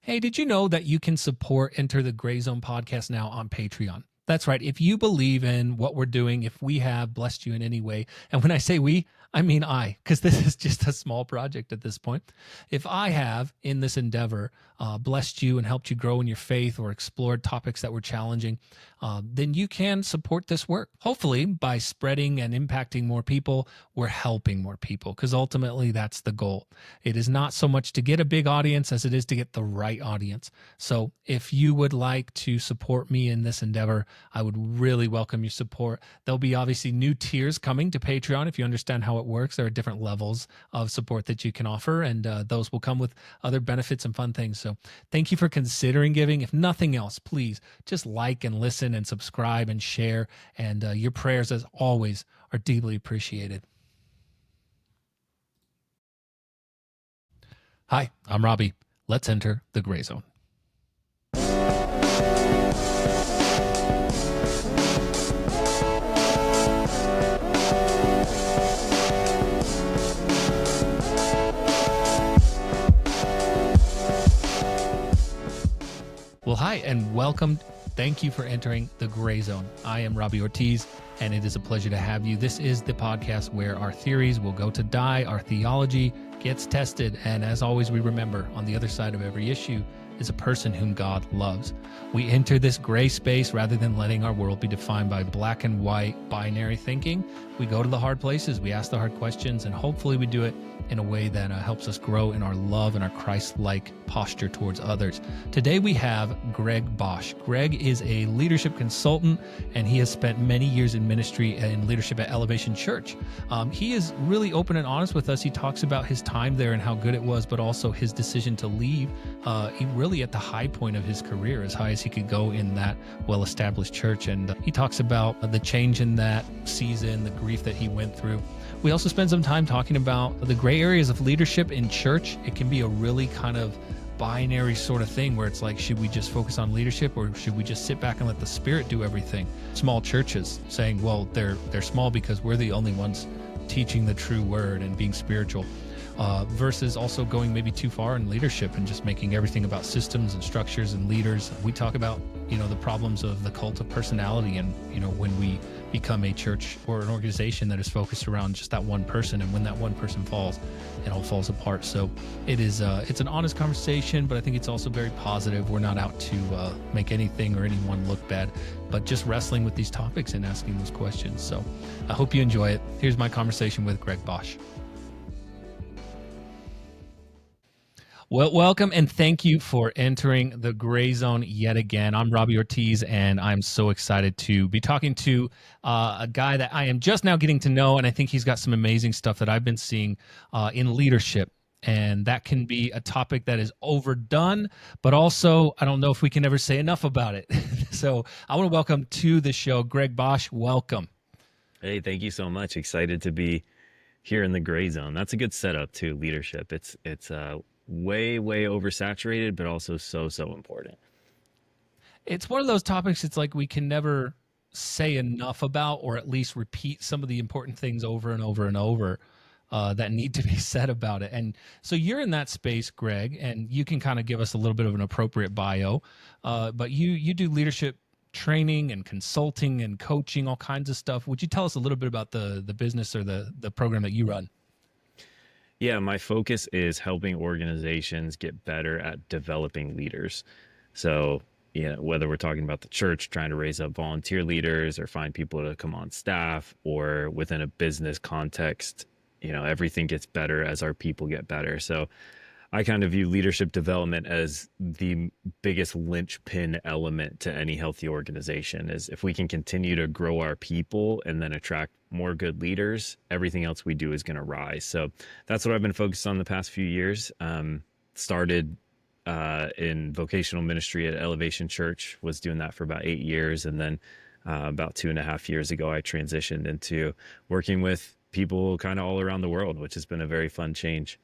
Hey, did you know that you can support Enter the Gray Zone podcast now on Patreon? That's right. If you believe in what we're doing, if we have blessed you in any way, and when I say we, I mean I, because this is just a small project at this point. If I have in this endeavor blessed you and helped you grow in your faith or explored topics that were challenging, then you can support this work. Hopefully, by spreading and impacting more people, we're helping more people, because ultimately that's the goal. It is not so much to get a big audience as it is to get the right audience. So if you would like to support me in this endeavor, I would really welcome your support. There'll be obviously new tiers coming to Patreon. If you understand how it works, there are different levels of support that you can offer, and those will come with other benefits and fun things. So thank you for considering giving. If nothing else, please just like and listen and subscribe and share. And your prayers, as always, are deeply appreciated. Hi, I'm Robby. Let's enter the gray zone. Well, hi, and welcome. Thank you for entering the Gray Zone. I am Robby Ortiz, and it is a pleasure to have you. This is the podcast where our theories will go to die, our theology gets tested, and as always, we remember on the other side of every issue is a person whom God loves. We enter this gray space rather than letting our world be defined by black and white binary thinking. We go to the hard places, we ask the hard questions, and hopefully we do it in a way that helps us grow in our love and our Christ-like posture towards others. Today we have Greg BASCH. Greg is a leadership consultant, and he has spent many years in ministry and leadership at Elevation Church. He is really open and honest with us. He talks about his time there and how good it was, but also his decision to leave really at the high point of his career, as high as he could go in that well-established church. And he talks about the change in that season, the grief that he went through. We also spend some time talking about the gray areas of leadership in church. It can be a really kind of binary sort of thing where it's like, should we just focus on leadership or should we just sit back and let the Spirit do everything? Small churches saying, well, they're small because we're the only ones teaching the true word and being spiritual. Versus also going maybe too far in leadership and just making everything about systems and structures and leaders. We talk about, the problems of the cult of personality and, when we become a church or an organization that is focused around just that one person, and when that one person falls, it all falls apart. So it's an honest conversation, but I think it's also very positive. We're not out to make anything or anyone look bad, but just wrestling with these topics and asking those questions. So I hope you enjoy it. Here's my conversation with Greg BASCH. Well, welcome and thank you for entering the Gray Zone yet again. I'm Robby Ortiz, and I'm so excited to be talking to a guy that I am just now getting to know, and I think he's got some amazing stuff that I've been seeing in leadership, and that can be a topic that is overdone, but also I don't know if we can ever say enough about it. So I want to welcome to the show Greg BASCH. Welcome. Hey, thank you so much. Excited to be here in the Gray Zone. That's a good setup to leadership. It's way oversaturated, but also so important. It's one of those topics it's like we can never say enough about, or at least repeat some of the important things over and over and over that need to be said about it. And so you're in that space, Greg, and you can kind of give us a little bit of an appropriate bio, but you do leadership training and consulting and coaching, all kinds of stuff. Would you tell us a little bit about the business or the program that you run? Yeah, my focus is helping organizations get better at developing leaders. So, whether we're talking about the church trying to raise up volunteer leaders or find people to come on staff, or within a business context, everything gets better as our people get better. So I kind of view leadership development as the biggest linchpin element to any healthy organization. Is if we can continue to grow our people and then attract more good leaders, everything else we do is going to rise. So that's what I've been focused on the past few years. Started in vocational ministry at Elevation Church, was doing that for about 8 years. And then about 2.5 years ago, I transitioned into working with people kind of all around the world, which has been a very fun change.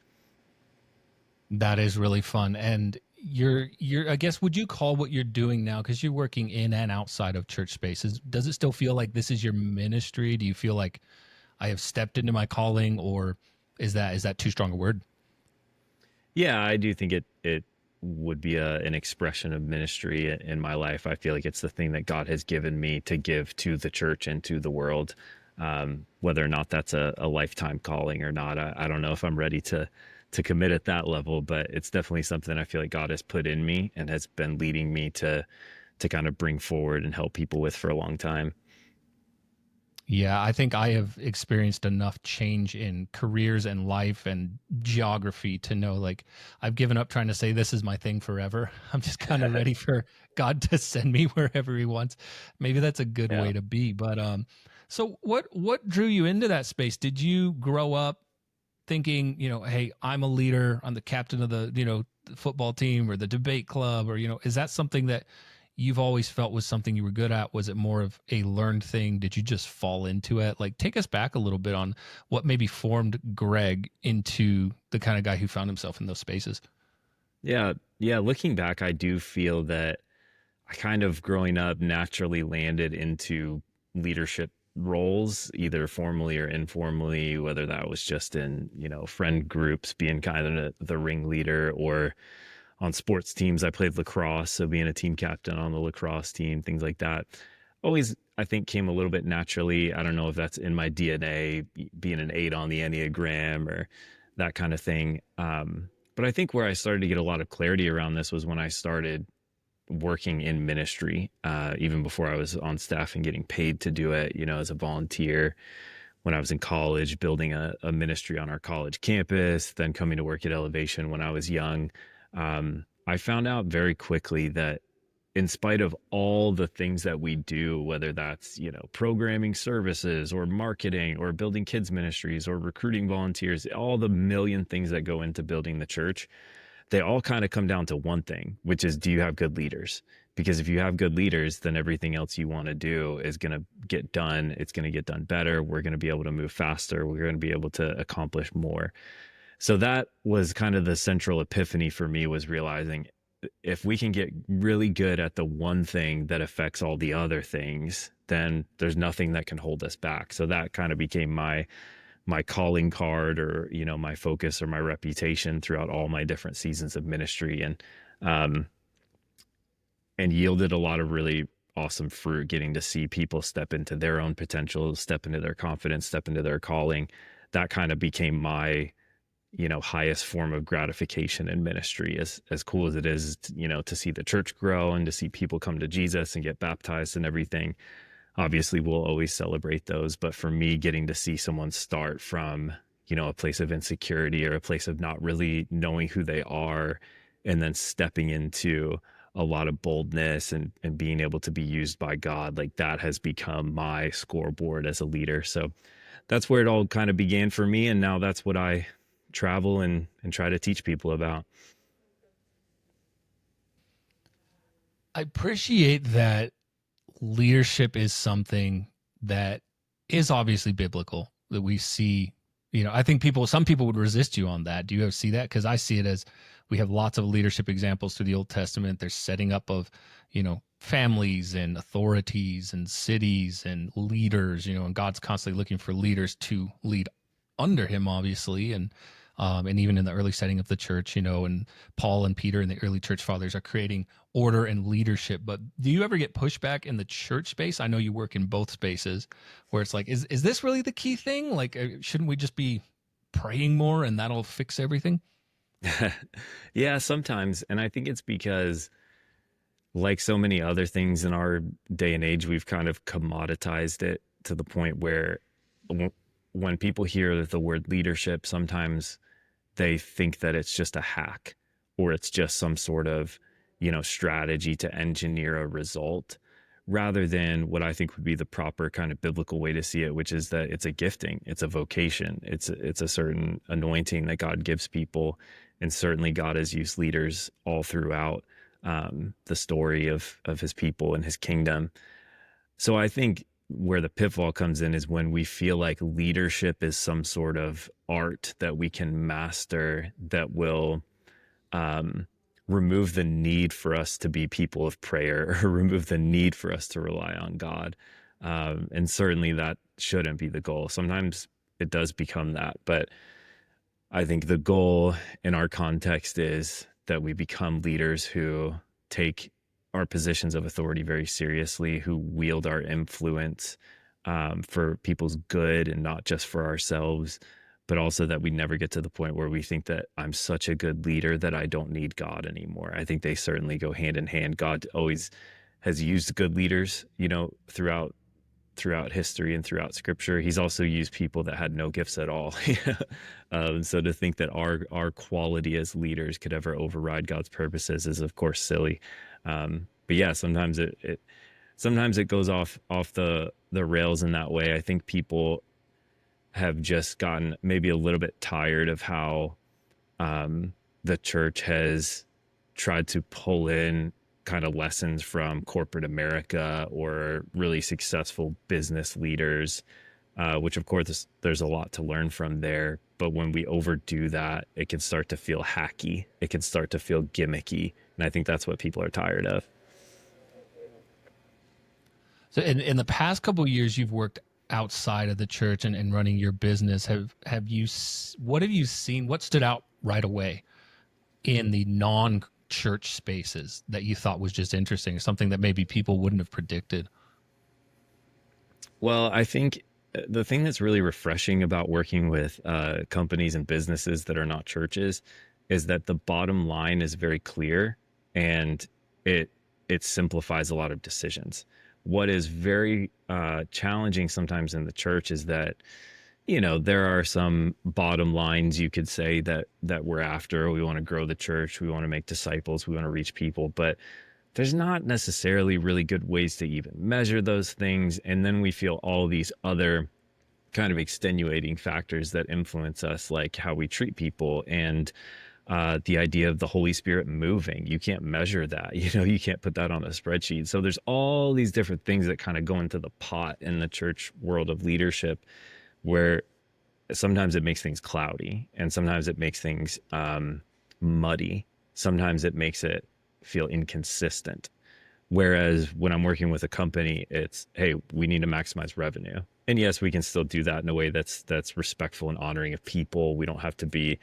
That is really fun. And you're I guess, would you call what you're doing now, because you're working in and outside of church spaces, does it still feel like this is your ministry? Do you feel like I have stepped into my calling, or is that too strong a word? Yeah, I do think it would be an expression of ministry in my life. I feel like it's the thing that God has given me to give to the church and to the world. Whether or not that's a lifetime calling or not, I don't know if I'm ready to commit at that level, but it's definitely something I feel like God has put in me and has been leading me to kind of bring forward and help people with for a long time. Yeah, I think I have experienced enough change in careers and life and geography to know like I've given up trying to say this is my thing forever. I'm just kind of ready for God to send me wherever he wants. Maybe that's a good Yeah. way to be. But so what drew you into that space? Did you grow up thinking, hey, I'm a leader, I'm the captain of the football team or the debate club, or, is that something that you've always felt was something you were good at? Was it more of a learned thing? Did you just fall into it? Like, take us back a little bit on what maybe formed Greg into the kind of guy who found himself in those spaces. Yeah. Yeah. Looking back, I do feel that I kind of growing up naturally landed into leadership roles, either formally or informally, whether that was just in, friend groups, being kind of the ringleader, or on sports teams. I played lacrosse, so being a team captain on the lacrosse team, things like that. Always, I think, came a little bit naturally. I don't know if that's in my DNA, being an 8 on the Enneagram or that kind of thing. But I think where I started to get a lot of clarity around this was when I started working in ministry, even before I was on staff and getting paid to do it, as a volunteer. When I was in college, building a ministry on our college campus, then coming to work at Elevation when I was young, I found out very quickly that in spite of all the things that we do, whether that's, programming services or marketing or building kids ministries or recruiting volunteers, all the million things that go into building the church, they all kind of come down to one thing, which is, do you have good leaders? Because if you have good leaders, then everything else you want to do is going to get done. It's going to get done better. We're going to be able to move faster. We're going to be able to accomplish more. So that was kind of the central epiphany for me, was realizing if we can get really good at the one thing that affects all the other things, then there's nothing that can hold us back. So that kind of became my calling card, or my focus or my reputation throughout all my different seasons of ministry, um and yielded a lot of really awesome fruit, getting to see people step into their own potential, step into their confidence, step into their calling. That kind of became my highest form of gratification in ministry. As cool as it is, to see the church grow and to see people come to Jesus and get baptized and everything. Obviously, we'll always celebrate those. But for me, getting to see someone start from, a place of insecurity or a place of not really knowing who they are, and then stepping into a lot of boldness and being able to be used by God, like that has become my scoreboard as a leader. So that's where it all kind of began for me. And now that's what I travel and try to teach people about. I appreciate that leadership is something that is obviously biblical, that we see. I think some people would resist you on that. Do you ever see that? Because I see it as we have lots of leadership examples through the Old Testament. There's setting up of, families and authorities and cities and leaders, and God's constantly looking for leaders to lead under him, obviously. And even in the early setting of the church, and Paul and Peter and the early church fathers are creating order and leadership. But do you ever get pushback in the church space? I know you work in both spaces, where it's like, is this really the key thing? Like, shouldn't we just be praying more and that'll fix everything? Yeah, sometimes. And I think it's because, like so many other things in our day and age, we've kind of commoditized it to the point where when people hear the word leadership, sometimes they think that it's just a hack, or it's just some sort of, strategy to engineer a result, rather than what I think would be the proper kind of biblical way to see it, which is that it's a gifting, it's a vocation, it's a certain anointing that God gives people. And certainly God has used leaders all throughout the story of his people and his kingdom. So I think where the pitfall comes in is when we feel like leadership is some sort of art that we can master that will remove the need for us to be people of prayer, or remove the need for us to rely on God. And certainly that shouldn't be the goal. Sometimes it does become that, but I think the goal in our context is that we become leaders who take our positions of authority very seriously, who wield our influence for people's good and not just for ourselves, but also that we never get to the point where we think that I'm such a good leader that I don't need God anymore. I think they certainly go hand in hand. God always has used good leaders, throughout history and throughout scripture. He's also used people that had no gifts at all. So to think that our quality as leaders could ever override God's purposes is of course silly. But yeah, sometimes it goes off the rails in that way. I think people have just gotten maybe a little bit tired of how the church has tried to pull in kind of lessons from corporate America or really successful business leaders, which of course there's a lot to learn from there. But when we overdo that, it can start to feel hacky. It can start to feel gimmicky. And I think that's what people are tired of. So in the past couple of years, you've worked outside of the church and running your business. What have you seen? What stood out right away in the non-church spaces that you thought was just interesting, or something that maybe people wouldn't have predicted? Well, I think the thing that's really refreshing about working with companies and businesses that are not churches is that the bottom line is very clear, and it simplifies a lot of decisions. What is very challenging sometimes in the church is that, there are some bottom lines you could say that we're after. We want to grow the church, we want to make disciples, we want to reach people, but there's not necessarily really good ways to even measure those things. And then we feel all these other kind of extenuating factors that influence us, like how we treat people and the idea of the Holy Spirit moving. You can't measure that. You can't put that on a spreadsheet. So there's all these different things that kind of go into the pot in the church world of leadership, where sometimes it makes things cloudy, and sometimes it makes things muddy. Sometimes it makes it feel inconsistent. Whereas when I'm working with a company, it's, hey, we need to maximize revenue. And yes, we can still do that in a way that's respectful and honoring of people. We don't have to be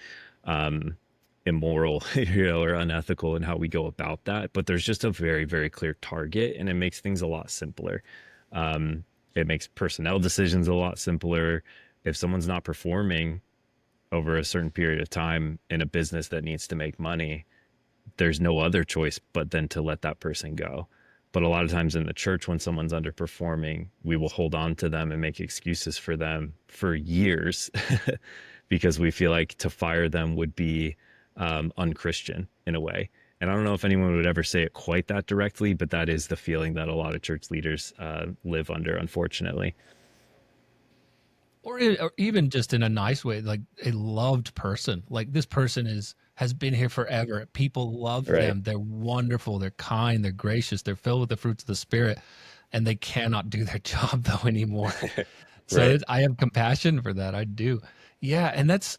immoral, or unethical in how we go about that. But there's just a very, very clear target, and it makes things a lot simpler. It makes personnel decisions a lot simpler. If someone's not performing over a certain period of time in a business that needs to make money, there's no other choice but then to let that person go. But a lot of times in the church, when someone's underperforming, we will hold on to them and make excuses for them for years because we feel like to fire them would be unchristian in a way. And I don't know if anyone would ever say it quite that directly, but that is the feeling that a lot of church leaders live under, unfortunately. Or even just in a nice way, like a loved person. Like, this person has been here forever. People love Right. them. They're wonderful. They're kind. They're gracious. They're filled with the fruits of the Spirit, and they cannot do their job though anymore. So Right. I have compassion for that. I do. Yeah, and that's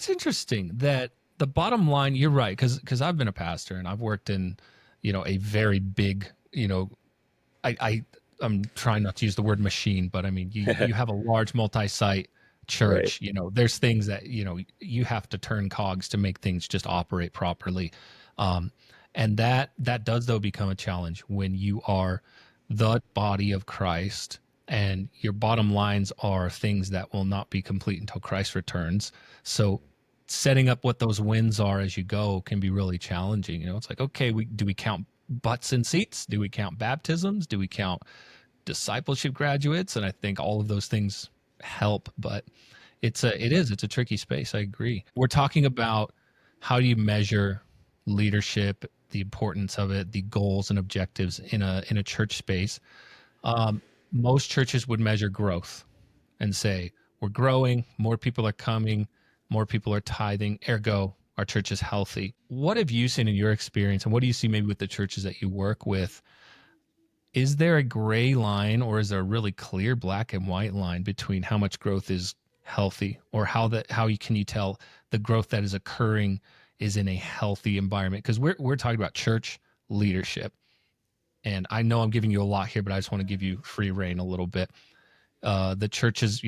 interesting. That the bottom line, you're right, because I've been a pastor and I've worked in, a very big, I'm trying not to use the word machine, but I mean, you have a large multi-site Right. church. There's things that you have to turn cogs to make things just operate properly, um, and that does though become a challenge when you are the body of Christ, and your bottom lines are things that will not be complete until Christ returns. So setting up what those wins are as you go can be really challenging. It's like, okay, do we count butts and seats? Do we count baptisms? Do we count discipleship graduates? And I think all of those things help, but it's a tricky space. I agree. We're talking about how do you measure leadership, the importance of it, the goals and objectives in a church space. Most churches would measure growth and say, we're growing, more people are coming, more people are tithing, ergo our church is healthy. What have you seen in your experience, and what do you see maybe with the churches that you work with? Is there a gray line, or is there a really clear black and white line between how much growth is healthy, or can you tell the growth that is occurring is in a healthy environment? Because we're talking about church leadership, and I know I'm giving you a lot here, but I just want to give you free reign a little bit. The churches,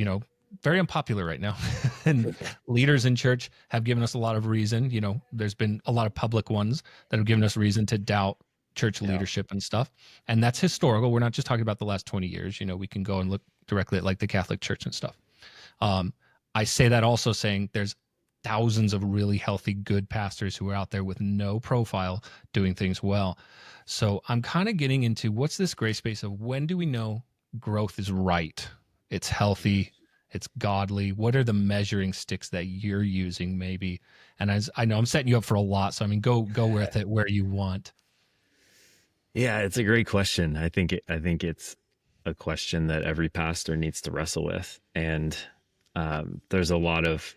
very unpopular right now. And leaders in church have given us a lot of reason. There's been a lot of public ones that have given us reason to doubt church Yeah. leadership and stuff. And that's historical. We're not just talking about the last 20 years. We can go and look directly at like the Catholic Church and stuff. I say that also saying there's thousands of really healthy, good pastors who are out there with no profile doing things well. So I'm kind of getting into what's this gray space of when do we know growth is right? It's healthy, it's godly. What are the measuring sticks that you're using, maybe? And as I know I'm setting you up for a lot, so I mean, go with it where you want. Yeah, it's a great question. I think it's a question that every pastor needs to wrestle with, and there's a lot of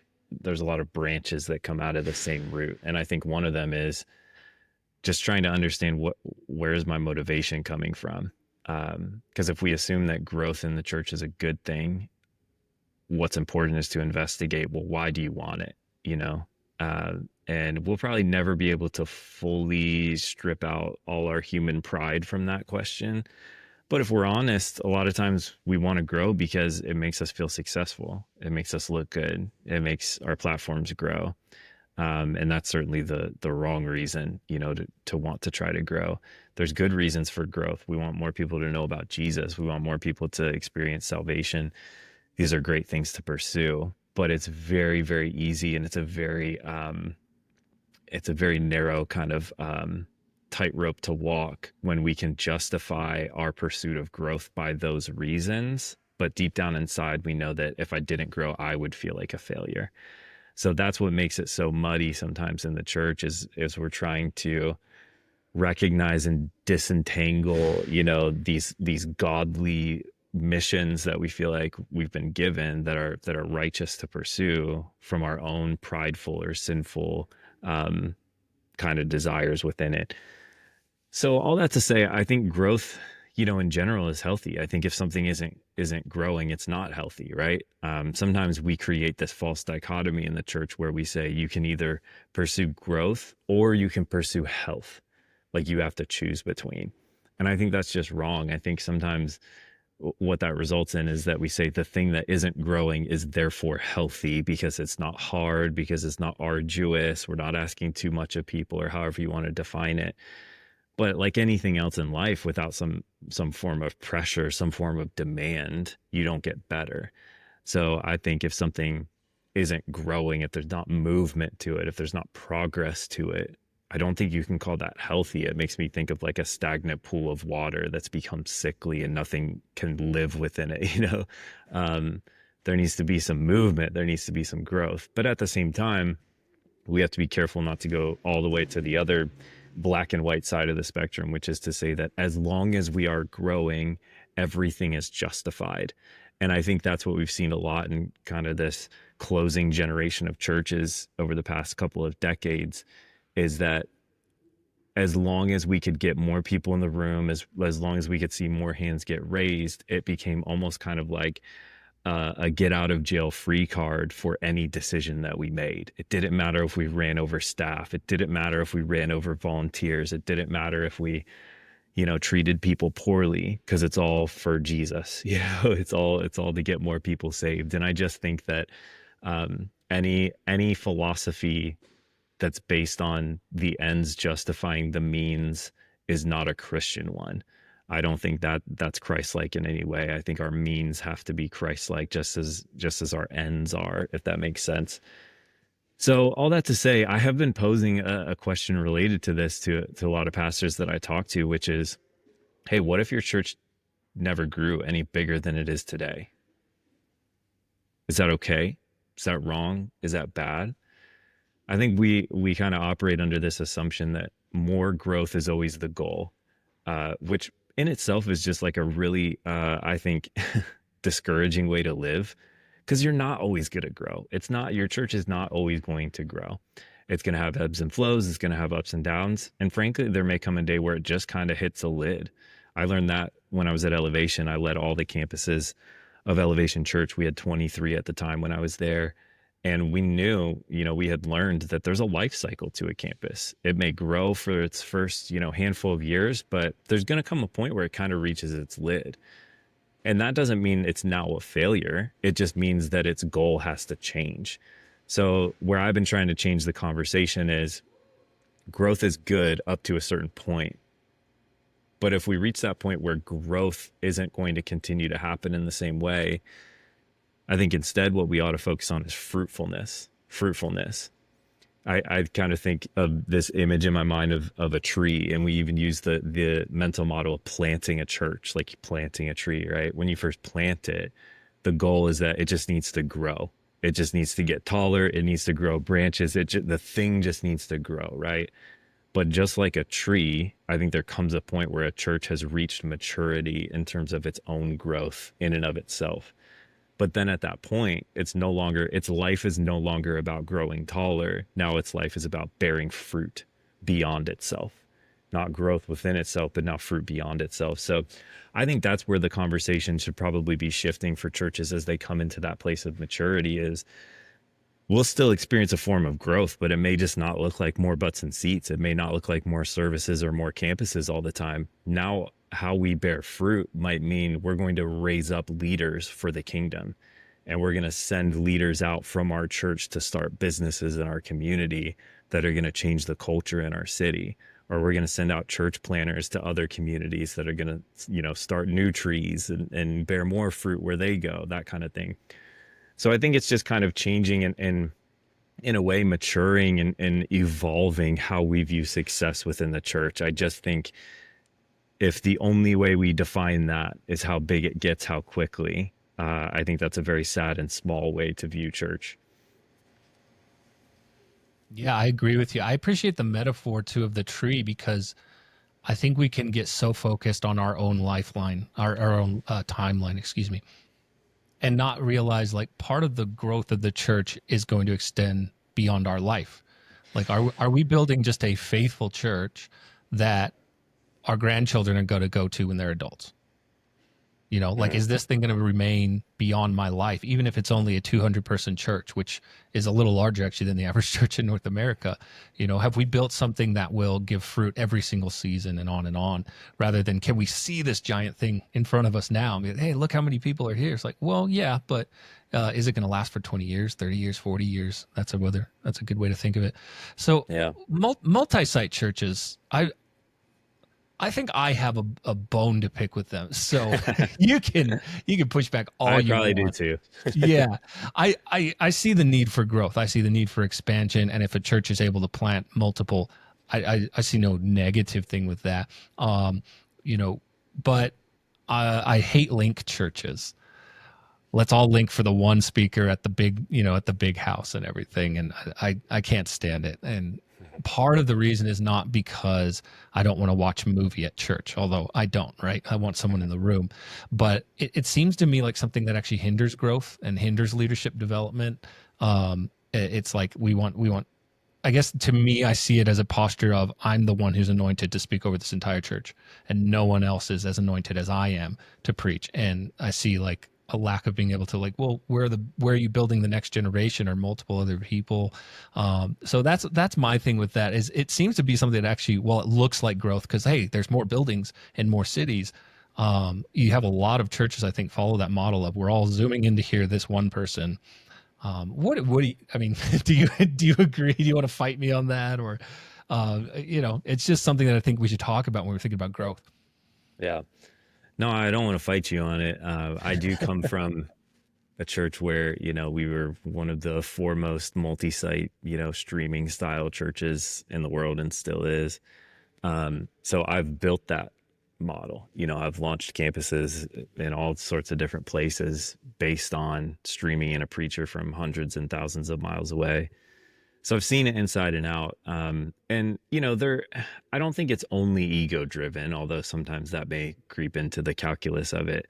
branches that come out of the same root, and I think one of them is just trying to understand where's my motivation coming from. Because if we assume that growth in the church is a good thing, what's important is to investigate, well, why do you want it? You know? And we'll probably never be able to fully strip out all our human pride from that question. But if we're honest, a lot of times we want to grow because it makes us feel successful. It makes us look good. It makes our platforms grow. And that's certainly the wrong reason, to want to try to grow. There's good reasons for growth. We want more people to know about Jesus. We want more people to experience salvation. These are great things to pursue, but it's very, very easy, and it's a very narrow kind of tightrope to walk when we can justify our pursuit of growth by those reasons. But deep down inside, we know that if I didn't grow, I would feel like a failure. So that's what makes it so muddy sometimes in the church is we're trying to recognize and disentangle, these godly missions that we feel like we've been given that are righteous to pursue from our own prideful or sinful kind of desires within it. So all that to say, I think growth, in general is healthy. I think if something isn't growing, it's not healthy, right? Sometimes we create this false dichotomy in the church where we say you can either pursue growth or you can pursue health. Like you have to choose between. And I think that's just wrong. I think sometimes what that results in is that we say the thing that isn't growing is therefore healthy because it's not hard, because it's not arduous. We're not asking too much of people, or however you want to define it. But like anything else in life, without some form of pressure, some form of demand, you don't get better. So I think if something isn't growing, if there's not movement to it, if there's not progress to it, I don't think you can call that healthy. It makes me think of like a stagnant pool of water that's become sickly and nothing can live within it. There needs to be some movement. There needs to be some growth. But at the same time, we have to be careful not to go all the way to the other black and white side of the spectrum, which is to say that as long as we are growing, everything is justified. And I think that's what we've seen a lot in kind of this closing generation of churches over the past couple of decades, is that as long as we could get more people in the room, as long as we could see more hands get raised, it became almost kind of like a get out of jail free card for any decision that we made. It didn't matter if we ran over staff. It didn't matter if we ran over volunteers. It didn't matter if we, treated people poorly, because it's all for Jesus. It's all to get more people saved. And I just think that any philosophy that's based on the ends justifying the means is not a Christian one. I don't think that that's Christ-like in any way. I think our means have to be Christ-like, just as our ends are, if that makes sense. So all that to say, I have been posing a question related to this to a lot of pastors that I talk to, which is, hey, what if your church never grew any bigger than it is today? Is that okay? Is that wrong? Is that bad? I think we kind of operate under this assumption that more growth is always the goal, which in itself is just like a really, I think, discouraging way to live, because you're not always going to grow. Your church is not always going to grow. It's going to have ebbs and flows. It's going to have ups and downs. And frankly, there may come a day where it just kind of hits a lid. I learned that when I was at Elevation. I led all the campuses of Elevation Church. We had 23 at the time when I was there. And we knew, we had learned that there's a life cycle to a campus. It may grow for its first, handful of years, but there's going to come a point where it kind of reaches its lid. And that doesn't mean it's now a failure. It just means that its goal has to change. So, where I've been trying to change the conversation is growth is good up to a certain point. But if we reach that point where growth isn't going to continue to happen in the same way, I think instead what we ought to focus on is fruitfulness. Fruitfulness. I kind of think of this image in my mind of a tree, and we even use the mental model of planting a church, like planting a tree, right? When you first plant it, the goal is that it just needs to grow. It just needs to get taller. It needs to grow branches. The thing just needs to grow, right? But just like a tree, I think there comes a point where a church has reached maturity in terms of its own growth in and of itself. But then at that point, its life is no longer about growing taller. Now its life is about bearing fruit beyond itself, not growth within itself, but now fruit beyond itself. So I think that's where the conversation should probably be shifting for churches as they come into that place of maturity is we'll still experience a form of growth, but it may just not look like more butts and seats. It may not look like more services or more campuses all the time. Now, how we bear fruit might mean we're going to raise up leaders for the kingdom, and we're going to send leaders out from our church to start businesses in our community that are going to change the culture in our city. Or we're going to send out church planners to other communities that are going to, start new trees and bear more fruit where they go, that kind of thing. So I think it's just kind of changing and in a way maturing and evolving how we view success within the church. I just think if the only way we define that is how big it gets, how quickly, I think that's a very sad and small way to view church. Yeah, I agree with you. I appreciate the metaphor too of the tree because I think we can get so focused on our own lifeline, our own timeline, excuse me, and not realize like part of the growth of the church is going to extend beyond our life. Like, are we building just a faithful church that our grandchildren are going to go to when they're adults? Like, is this thing going to remain beyond my life, even if it's only a 200-person church, which is a little larger actually than the average church in North America? Have we built something that will give fruit every single season and on, rather than can we see this giant thing in front of us now? I mean, hey, look how many people are here. It's like, well, yeah, but is it going to last for 20 years, 30 years, 40 years? That's a good way to think of it. So Yeah. Multi-site churches, I think I have a bone to pick with them. So you can push back all I you probably want. do too. Yeah. I see the need for growth. I see the need for expansion. And if a church is able to plant multiple, I see no negative thing with that. But I hate link churches. Let's all link for the one speaker at the big house and everything. And I can't stand it. And part of the reason is not because I don't want to watch a movie at church, although I don't, right? I want someone in the room. But it seems to me like something that actually hinders growth and hinders leadership development. It's like we want, I guess to me, I see it as a posture of I'm the one who's anointed to speak over this entire church and no one else is as anointed as I am to preach. And I see like a lack of being able to like, well, where are you building the next generation or multiple other people? So that's my thing with that is it seems to be something that actually, well, it looks like growth because, hey, there's more buildings in more cities. You have a lot of churches, I think, follow that model of we're all zooming in to hear this one person. What do you, I mean, do you agree? Do you want to fight me on that? Or, it's just something that I think we should talk about when we're thinking about growth. Yeah. No, I don't want to fight you on it. I do come from a church where, we were one of the foremost multi-site, streaming style churches in the world and still is. So I've built that model. I've launched campuses in all sorts of different places based on streaming in a preacher from hundreds and thousands of miles away. So I've seen it inside and out. And, I don't think it's only ego driven, although sometimes that may creep into the calculus of it.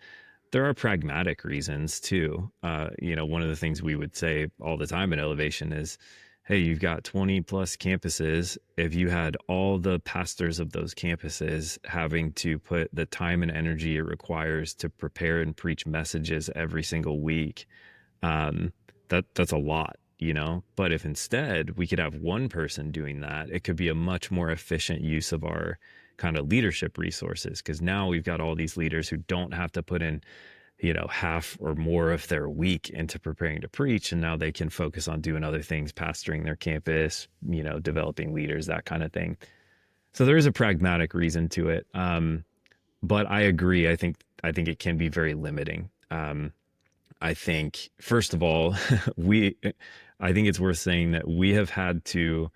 There are pragmatic reasons too. One of the things we would say all the time at Elevation is, hey, you've got 20 plus campuses. If you had all the pastors of those campuses having to put the time and energy it requires to prepare and preach messages every single week, that's a lot. But if instead we could have one person doing that, it could be a much more efficient use of our kind of leadership resources. Because now we've got all these leaders who don't have to put in half or more of their week into preparing to preach, and now they can focus on doing other things, pastoring their campus, developing leaders, that kind of thing. So there is a pragmatic reason to it. But I agree. I think it can be very limiting. I think, first of all, I think it's worth saying that we have had to,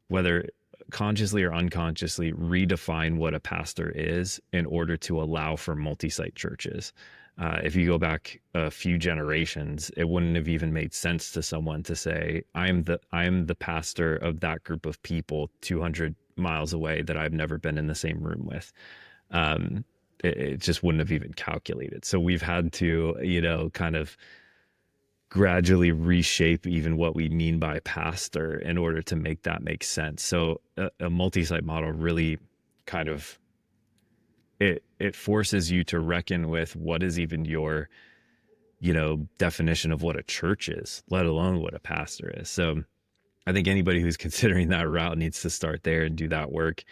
whether consciously or unconsciously, redefine what a pastor is in order to allow for multi-site churches. If you go back a few generations, it wouldn't have even made sense to someone to say, I am the pastor of that group of people 200 miles away that I've never been in the same room with. It just wouldn't have even calculated. So we've had to, kind of gradually reshape even what we mean by pastor in order to make that make sense. So a multi-site model really kind of, it forces you to reckon with what is even your, definition of what a church is, let alone what a pastor is. So I think anybody who's considering that route needs to start there and do that work.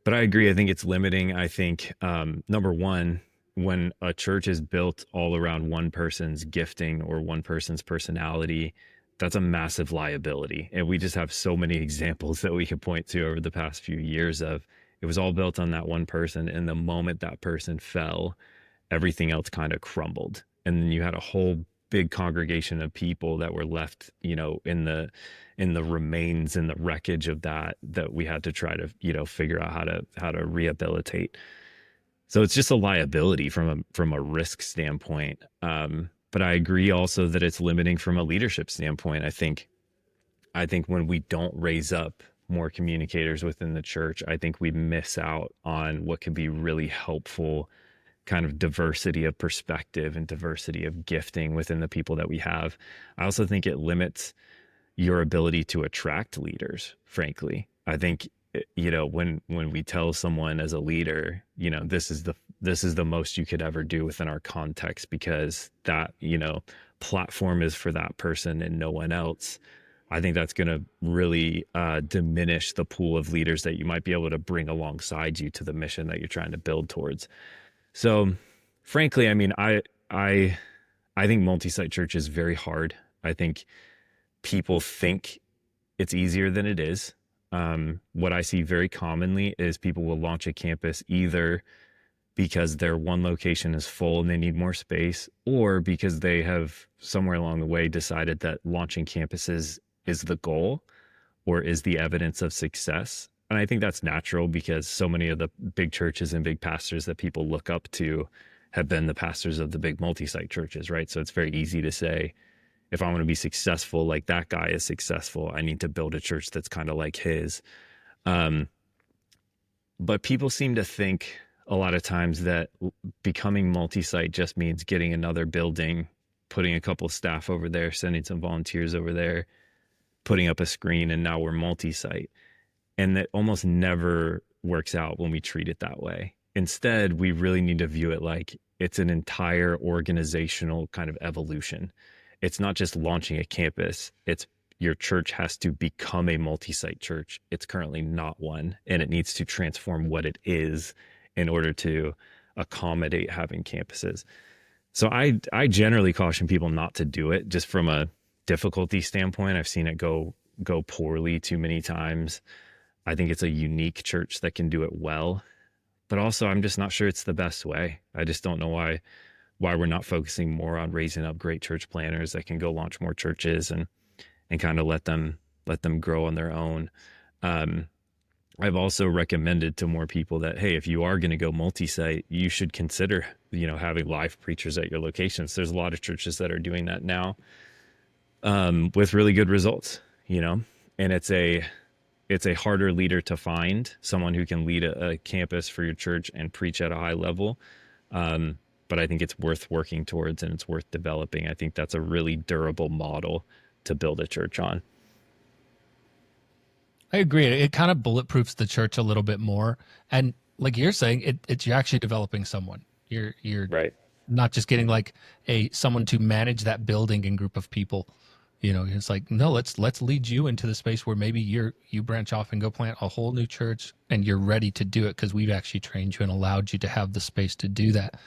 But I agree. I think it's limiting. I think, number one, when a church is built all around one person's gifting or one person's personality, that's a massive liability. And we just have so many examples that we could point to over the past few years of it was all built on that one person. And the moment that person fell, everything else kind of crumbled. And then you had a whole big congregation of people that were left, in the remains, in the wreckage of that we had to try to, figure out how to rehabilitate. So it's just a liability from a risk standpoint. But I agree also that it's limiting from a leadership standpoint. I think when we don't raise up more communicators within the church, I think we miss out on what could be really helpful kind of diversity of perspective and diversity of gifting within the people that we have. I also think it limits your ability to attract leaders, frankly. I think, when we tell someone as a leader, this is the most you could ever do within our context because that, platform is for that person and no one else. I think that's going to really diminish the pool of leaders that you might be able to bring alongside you to the mission that you're trying to build towards. So frankly, I mean, I think multi-site church is very hard. I think people think it's easier than it is. What I see very commonly is people will launch a campus either because their one location is full and they need more space, or because they have somewhere along the way decided that launching campuses is the goal or is the evidence of success. And I think that's natural because so many of the big churches and big pastors that people look up to have been the pastors of the big multi-site churches, right? So it's very easy to say, if I want to be successful like that guy is successful, I need to build a church that's kind of like his. But people seem to think a lot of times that becoming multi-site just means getting another building, putting a couple of staff over there, sending some volunteers over there, putting up a screen, and now we're multi-site. And that almost never works out when we treat it that way. Instead, we really need to view it like it's an entire organizational kind of evolution. It's not just launching a campus. It's your church has to become a multi-site church. It's currently not one, and it needs to transform what it is in order to accommodate having campuses. So I generally caution people not to do it just from a difficulty standpoint. I've seen it go poorly too many times. I think it's a unique church that can do it well, but also I'm just not sure it's the best way. I just don't know why we're not focusing more on raising up great church planners that can go launch more churches and kind of let them grow on their own. I've also recommended to more people that, hey, if you are going to go multi-site, you should consider, having live preachers at your locations. There's a lot of churches that are doing that now, with really good results, and it's a harder leader to find, someone who can lead a campus for your church and preach at a high level. But I think it's worth working towards and it's worth developing. I think that's a really durable model to build a church on. I agree. It kind of bulletproofs the church a little bit more. And like you're saying, you're actually developing someone. You're right. Not just getting like someone to manage that building and group of people. It's like, no, let's lead you into the space where maybe you branch off and go plant a whole new church and you're ready to do it because we've actually trained you and allowed you to have the space to do that.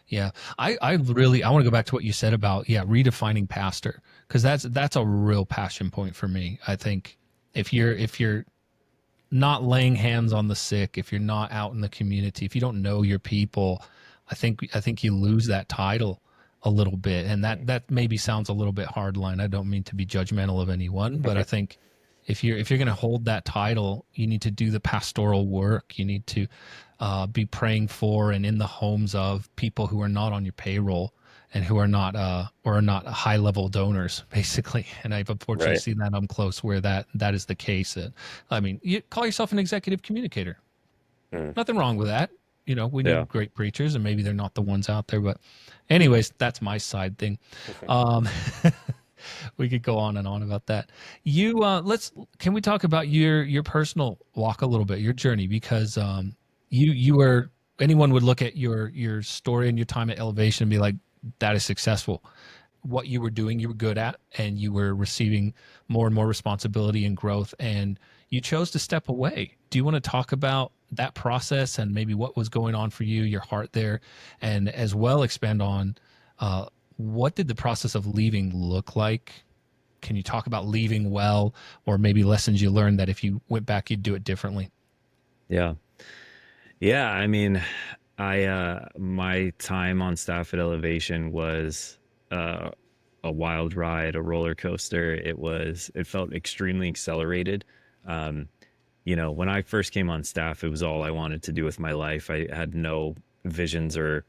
Yeah. I really, I want to go back to what you said about, yeah, redefining pastor, because that's a real passion point for me. I think if you're not laying hands on the sick, if you're not out in the community, if you don't know your people, I think you lose that title a little bit. And that maybe sounds a little bit hardline. I don't mean to be judgmental of anyone, but I think if you're going to hold that title, you need to do the pastoral work. You need to be praying for and in the homes of people who are not on your payroll and who are not or are not high level donors, basically. And I've unfortunately Right. seen that up close where that is the case. I mean, you call yourself an executive communicator. Mm. Nothing wrong with that. You know, we Yeah. need great preachers, and maybe they're not the ones out there. But, anyways, that's my side thing. Um, we could go on and on about that. You let's can we talk about your personal walk a little bit, your journey, because you were anyone would look at your story and your time at Elevation and be like, that is successful. What you were doing, you were good at, and you were receiving more and more responsibility and growth, and you chose to step away. Do you want to talk about that process and maybe what was going on for you, your heart there, and as well expand on what did the process of leaving look like? Can you talk about leaving well, or maybe lessons you learned that if you went back, you'd do it differently? Yeah. Yeah. I mean, my time on staff at Elevation was uh, a wild ride, a roller coaster. It felt extremely accelerated. Um, when I first came on staff, it was all I wanted to do with my life. I had no visions or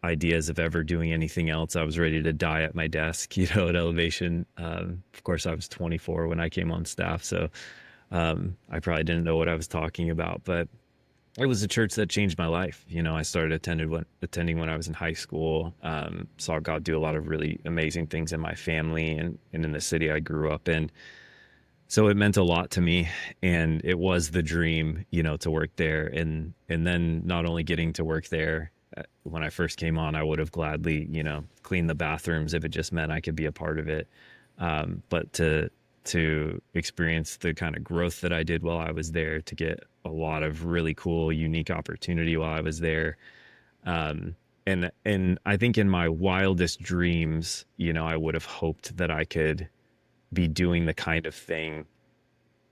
ideas of ever doing anything else. I was ready to die at my desk, at Elevation. Of course, I was 24 when I came on staff, so I probably didn't know what I was talking about, but it was a church that changed my life. I started attending when I was in high school. Saw God do a lot of really amazing things in my family and in the city I grew up in. So it meant a lot to me, and it was the dream, to work there. And then not only getting to work there, when I first came on, I would have gladly, cleaned the bathrooms if it just meant I could be a part of it. But to experience the kind of growth that I did while I was there, to get a lot of really cool, unique opportunity while I was there. And I think in my wildest dreams, I would have hoped that I could be doing the kind of thing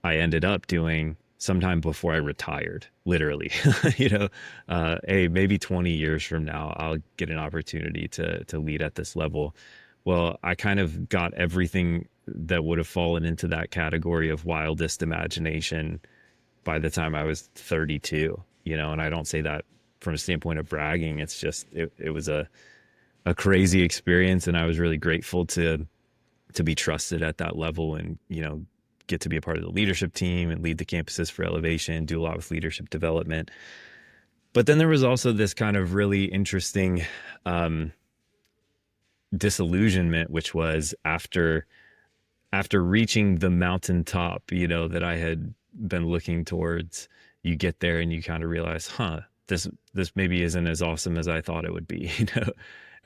I ended up doing sometime before I retired, literally. Hey, maybe 20 years from now, I'll get an opportunity to lead at this level. Well, I kind of got everything that would have fallen into that category of wildest imagination by the time I was 32, and I don't say that from a standpoint of bragging. It's just, it was a crazy experience. And I was really grateful to be trusted at that level and, get to be a part of the leadership team and lead the campuses for Elevation, do a lot with leadership development. But then there was also this kind of really interesting disillusionment, which was after reaching the mountaintop, that I had been looking towards, you get there and you kind of realize, this maybe isn't as awesome as I thought it would be,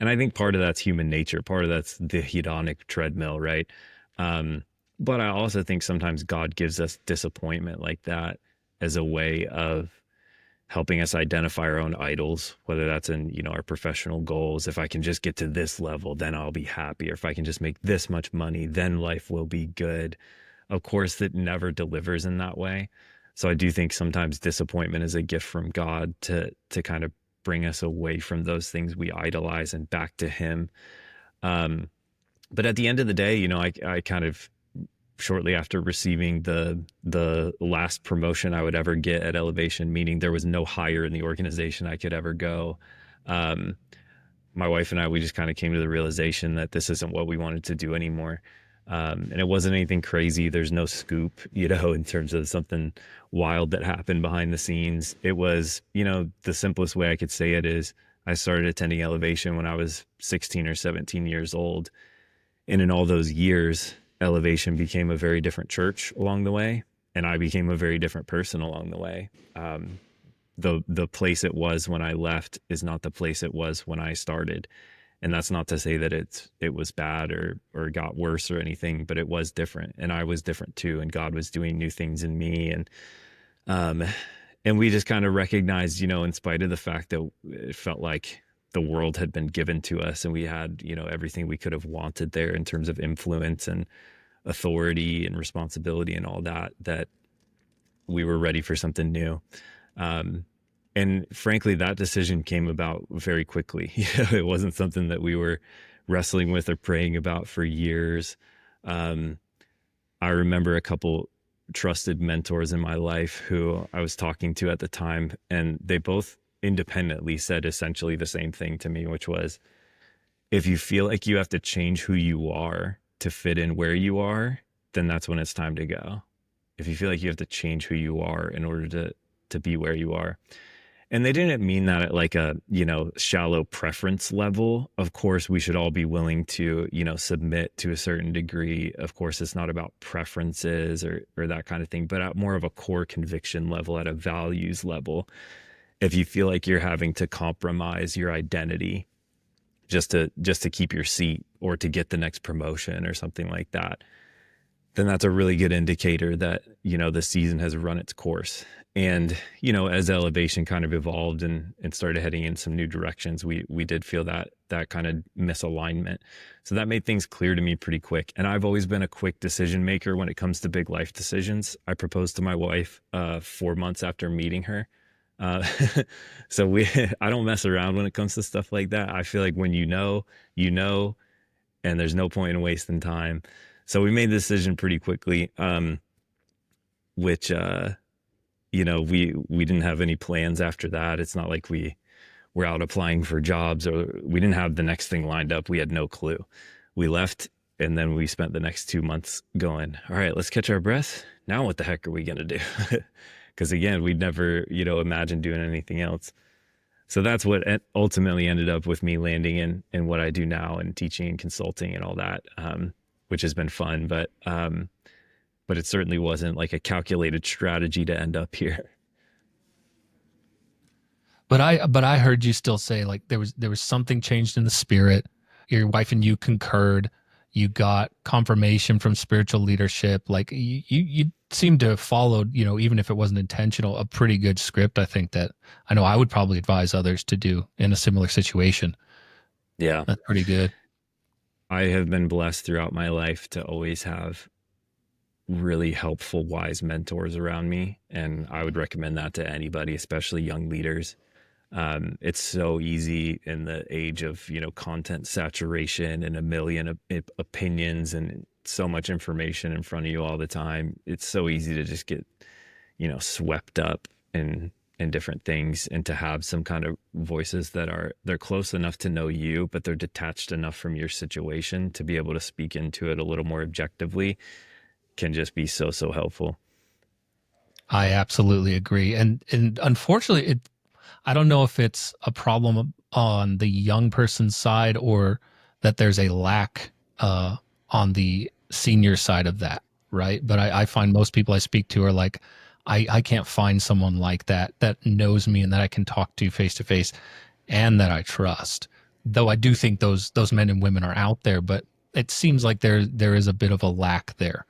And I think part of that's human nature. Part of that's the hedonic treadmill, right? But I also think sometimes God gives us disappointment like that as a way of helping us identify our own idols, whether that's in, our professional goals. If I can just get to this level, then I'll be happy. Or if I can just make this much money, then life will be good. Of course, that never delivers in that way. So I do think sometimes disappointment is a gift from God to kind of bring us away from those things we idolize and back to Him. But at the end of the day, I kind of, shortly after receiving the last promotion I would ever get at Elevation, meaning there was no higher in the organization I could ever go. My wife and I, we just kind of came to the realization that this isn't what we wanted to do anymore. And it wasn't anything crazy. There's no scoop, in terms of something wild that happened behind the scenes. It was, the simplest way I could say it is I started attending Elevation when I was 16 or 17 years old. And in all those years, Elevation became a very different church along the way. And I became a very different person along the way. The place it was when I left is not the place it was when I started. And that's not to say that it was bad or got worse or anything, but it was different. And I was different too. And God was doing new things in me. And we just kind of recognized, in spite of the fact that it felt like the world had been given to us, and we had, everything we could have wanted there in terms of influence and authority and responsibility and all that, that we were ready for something new. And frankly, that decision came about very quickly. It wasn't something that we were wrestling with or praying about for years. I remember a couple trusted mentors in my life who I was talking to at the time, and they both independently said essentially the same thing to me, which was, if you feel like you have to change who you are to fit in where you are, then that's when it's time to go. If you feel like you have to change who you are in order to be where you are. And they didn't mean that at like a, shallow preference level. Of course, we should all be willing to, submit to a certain degree. Of course, it's not about preferences or that kind of thing, but at more of a core conviction level, at a values level. If you feel like you're having to compromise your identity just to keep your seat or to get the next promotion or something like that, then that's a really good indicator that, the season has run its course. And, as Elevation kind of evolved and started heading in some new directions, we did feel that kind of misalignment. So that made things clear to me pretty quick. And I've always been a quick decision maker when it comes to big life decisions. I proposed to my wife 4 months after meeting her. So I don't mess around when it comes to stuff like that. I feel like when you know, and there's no point in wasting time. So we made the decision pretty quickly, which, we didn't have any plans after that. It's not like we were out applying for jobs, or we didn't have the next thing lined up. We had no clue. We left, and then we spent the next 2 months going, all right, let's catch our breath. Now what the heck are we going to do? Because again, we'd never, imagined doing anything else. So that's what ultimately ended up with me landing in what I do now, and teaching and consulting and all that, which has been fun. But it certainly wasn't like a calculated strategy to end up here. But I heard you still say like there was something changed in the spirit. Your wife and you concurred. You got confirmation from spiritual leadership. Like you seem to have followed, even if it wasn't intentional, a pretty good script. I think that I know I would probably advise others to do in a similar situation. Yeah. That's pretty good. I have been blessed throughout my life to always have really helpful, wise mentors around me. And I would recommend that to anybody, especially young leaders. It's so easy in the age of, content saturation and a million opinions and so much information in front of you all the time. It's so easy to just get, swept up in different things, and to have some kind of voices that they're close enough to know you, but they're detached enough from your situation to be able to speak into it a little more objectively can just be so helpful. I absolutely agree. And unfortunately, I don't know if it's a problem on the young person's side, or that there's a lack on the senior side of that, right? But I find most people I speak to are like, I can't find someone like that knows me and that I can talk to face, and that I trust. Though I do think those men and women are out there, but it seems like there is a bit of a lack there.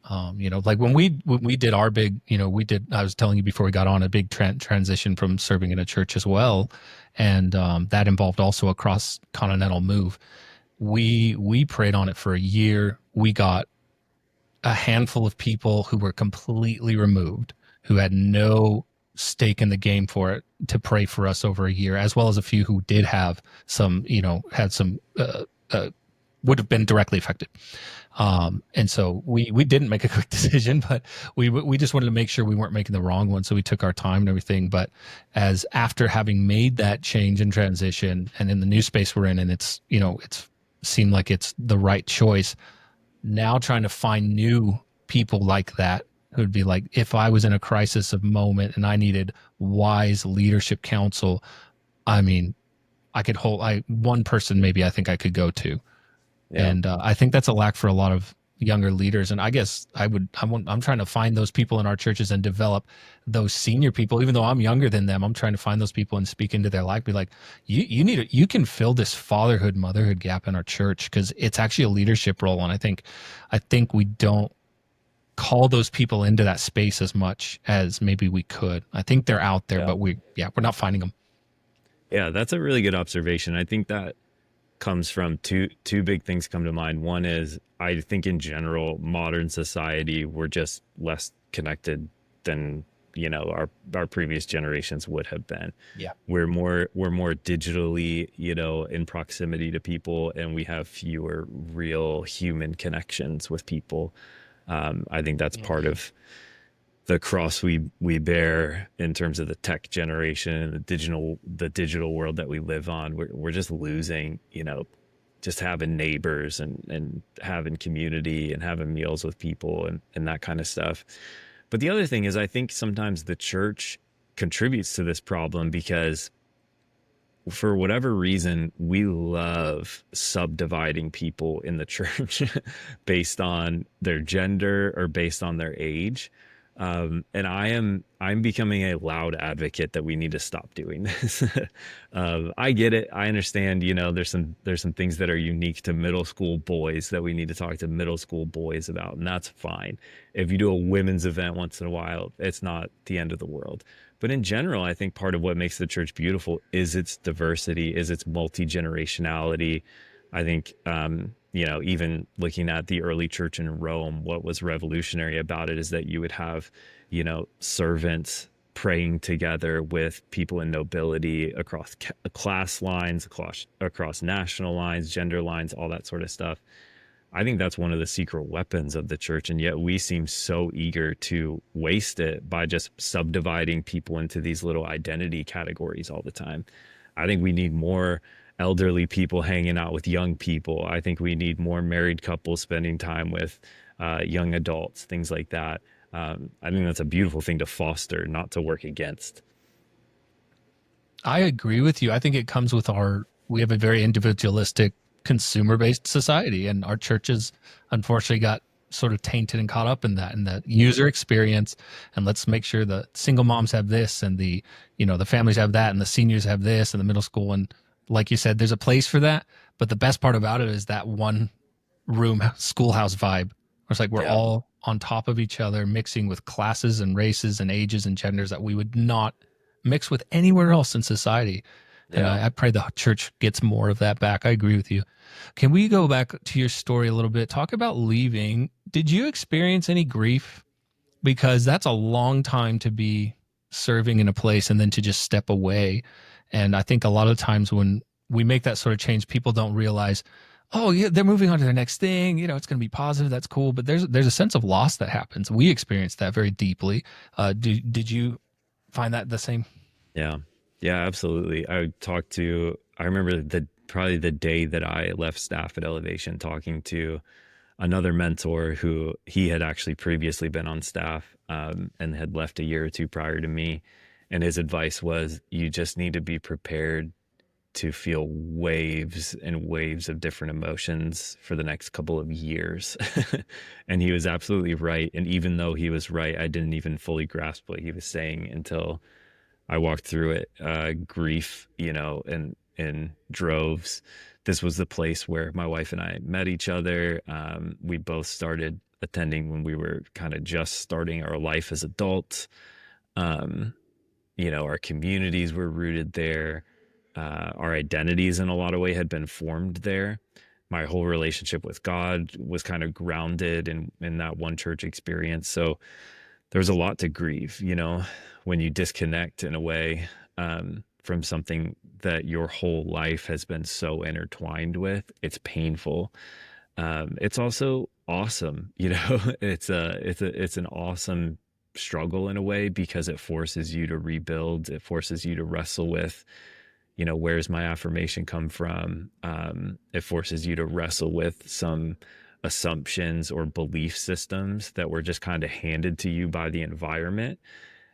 Like when we did our big, I was telling you before we got on, a big transition from serving in a church as well. And that involved also a cross-continental move. We prayed on it for a year. We got a handful of people who were completely removed, who had no stake in the game for it, to pray for us over a year, as well as a few who did have some, had some, would have been directly affected. And so we didn't make a quick decision, but we just wanted to make sure we weren't making the wrong one. So we took our time and everything. But as after having made that change and transition, and in the new space we're in, and it's seemed like it's the right choice, now trying to find new people like that who'd be like, if I was in a crisis of moment and I needed wise leadership counsel, I mean, I could one person maybe I think I could go to. Yeah. And I think that's a lack for a lot of younger leaders. And I guess I'm trying to find those people in our churches and develop those senior people. Even though I'm younger than them, I'm trying to find those people and speak into their life. Be like, you can fill this fatherhood, motherhood gap in our church, because it's actually a leadership role. And I think we don't call those people into that space as much as maybe we could. I think they're out there, but we're not finding them. Yeah, that's a really good observation. I think that comes from two big things come to mind. One is I think in general, modern society, we're just less connected than, our previous generations would have been. Yeah. We're more digitally, in proximity to people, and we have fewer real human connections with people. I think that's part Mhm. of the cross we bear in terms of the tech generation and the digital world that we live on. We're just losing, just having neighbors and having community and having meals with people and that kind of stuff. But the other thing is, I think sometimes the church contributes to this problem because for whatever reason, we love subdividing people in the church based on their gender or based on their age. And I'm becoming a loud advocate that we need to stop doing this. I get it. I understand, there's some things that are unique to middle school boys that we need to talk to middle school boys about, and that's fine. If you do a women's event once in a while, it's not the end of the world. But in general, I think part of what makes the church beautiful is its diversity, is its multi-generationality. I think, even looking at the early church in Rome, what was revolutionary about it is that you would have, servants praying together with people in nobility across class lines, across national lines, gender lines, all that sort of stuff. I think that's one of the secret weapons of the church, and yet we seem so eager to waste it by just subdividing people into these little identity categories all the time. I think we need more elderly people hanging out with young people. I think we need more married couples spending time with young adults, things like that. I think that's a beautiful thing to foster, not to work against. I agree with you. I think it comes with we have a very individualistic, consumer based society, and our churches unfortunately got sort of tainted and caught up in that user experience. And let's make sure the single moms have this, and the families have that, and the seniors have this, and the middle school. And like you said, there's a place for that. But the best part about it is that one room schoolhouse vibe. It's like we're Yeah. all on top of each other, mixing with classes and races and ages and genders that we would not mix with anywhere else in society. And Yeah. I pray the church gets more of that back. I agree with you. Can we go back to your story a little bit? Talk about leaving. Did you experience any grief? Because that's a long time to be serving in a place and then to just step away. And I think a lot of times when we make that sort of change, people don't realize, oh yeah, they're moving on to their next thing. It's going to be positive. That's cool. But there's a sense of loss that happens. We experienced that very deeply. Did you find that the same? Yeah. Yeah, absolutely. I remember probably the day that I left staff at Elevation, talking to another mentor who he had actually previously been on staff, and had left a year or two prior to me. And his advice was, you just need to be prepared to feel waves and waves of different emotions for the next couple of years. And he was absolutely right. And even though he was right, I didn't even fully grasp what he was saying until I walked through it. Grief, in droves. This was the place where my wife and I met each other. We both started attending when we were kind of just starting our life as adults. Um, our communities were rooted there. Our identities in a lot of way had been formed there. My whole relationship with God was kind of grounded in that one church experience. So there's a lot to grieve, when you disconnect in a way, from something that your whole life has been so intertwined with. It's painful. It's also awesome, it's an awesome struggle in a way, because it forces you to rebuild. It forces you to wrestle with, where's my affirmation come from? It forces you to wrestle with some assumptions or belief systems that were just kind of handed to you by the environment.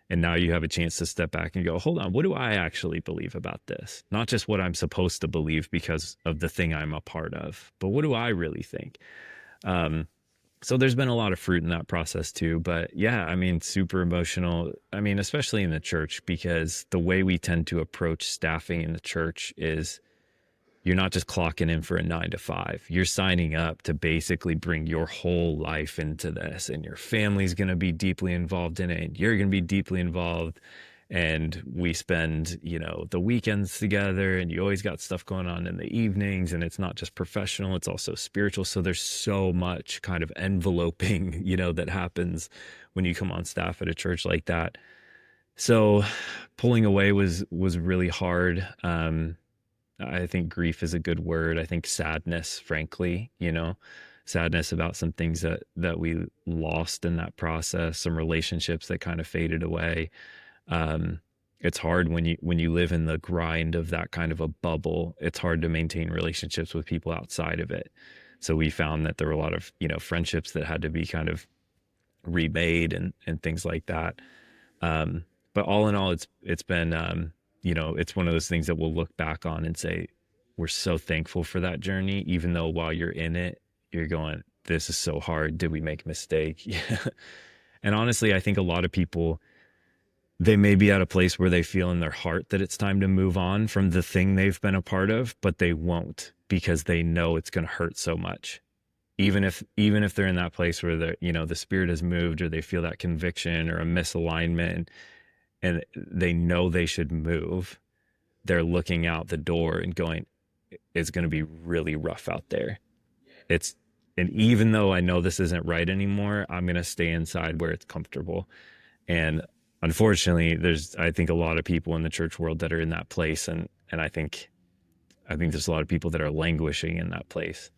And now you have a chance to step back and go, hold on, what do I actually believe about this? Not just what I'm supposed to believe because of the thing I'm a part of, but what do I really think? Um, so there's been a lot of fruit in that process too. But yeah, I mean, super emotional. I mean, especially in the church, because the way we tend to approach staffing in the church is, you're not just clocking in for a 9 to 5. You're signing up to basically bring your whole life into this, and your family's going to be deeply involved in it, and you're going to be deeply involved. and we spend, the weekends together, and you always got stuff going on in the evenings, and it's not just professional, it's also spiritual. So there's so much kind of enveloping, that happens when you come on staff at a church like that. So pulling away was really hard. I think grief is a good word. I think sadness, frankly, sadness about some things that we lost in that process, some relationships that kind of faded away. Um, it's hard when you live in the grind of that kind of a bubble. It's hard to maintain relationships with people outside of it. So we found that there were a lot of, friendships that had to be kind of remade and things like that. But all in all, it's been, it's one of those things that we'll look back on and say, we're so thankful for that journey, even though while you're in it, you're going, this is so hard. Did we make a mistake? Yeah. And honestly, I think a lot of people, they may be at a place where they feel in their heart that it's time to move on from the thing they've been a part of, but they won't because they know it's going to hurt so much. Even if they're in that place where the spirit has moved, or they feel that conviction or a misalignment, and they know they should move, they're looking out the door and going, it's going to be really rough out there. And even though I know this isn't right anymore, I'm going to stay inside where it's comfortable. And unfortunately, I think a lot of people in the church world that are in that place. And I think there's a lot of people that are languishing in that place.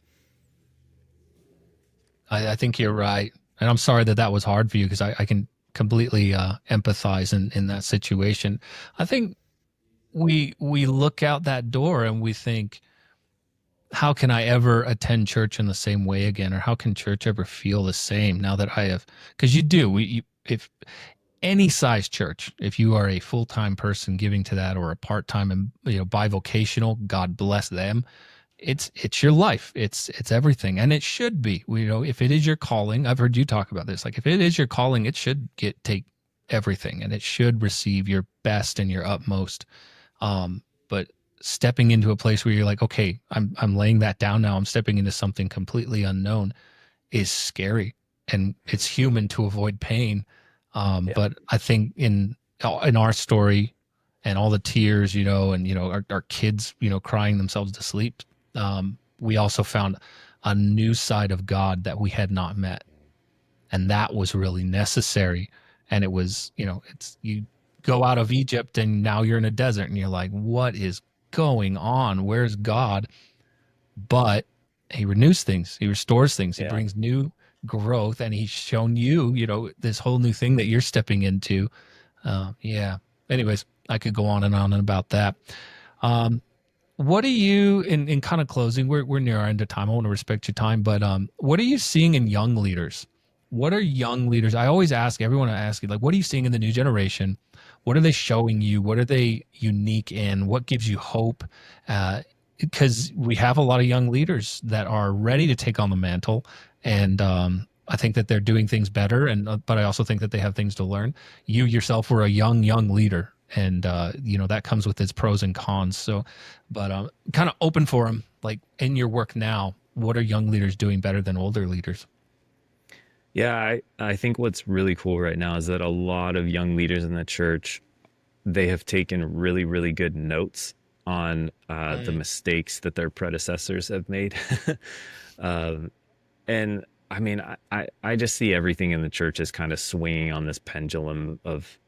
I think you're right. And I'm sorry that was hard for you, because I can completely empathize in that situation. I think we look out that door and we think, how can I ever attend church in the same way again? Or how can church ever feel the same now that I have, because you do, if any size church, if you are a full-time person giving to that, or a part-time and bivocational, God bless them. It's your life. It's everything. And it should be, if it is your calling, I've heard you talk about this. Like, if it is your calling, it should take everything, and it should receive your best and your utmost. But stepping into a place where you're like, okay, I'm laying that down now, I'm stepping into something completely unknown, is scary. And it's human to avoid pain. Yeah. But I think in our story, and all the tears, and our kids, crying themselves to sleep, we also found a new side of God that we had not met. And that was really necessary. And it was, it's, you go out of Egypt and now you're in a desert and you're like, what is going on? Where's God? But he renews things. He restores things. He brings new growth, and he's shown you, this whole new thing that you're stepping into. Yeah. Anyways, I could go on and on about that. What are you, in kind of closing, we're near our end of time. I want to respect your time, but what are you seeing in young leaders? What are young leaders? I always ask everyone, I ask you, like, what are you seeing in the new generation? What are they showing you? What are they unique in? What gives you hope? Because we have a lot of young leaders that are ready to take on the mantle. And I think that they're doing things better. But I also think that they have things to learn. You yourself were a young leader. And, that comes with its pros and cons. So, but kind of open for them, like, in your work now, what are young leaders doing better than older leaders? Yeah, I think what's really cool right now is that a lot of young leaders in the church, they have taken really, really good notes on the mistakes that their predecessors have made. And I mean, I just see everything in the church as kind of swinging on this pendulum of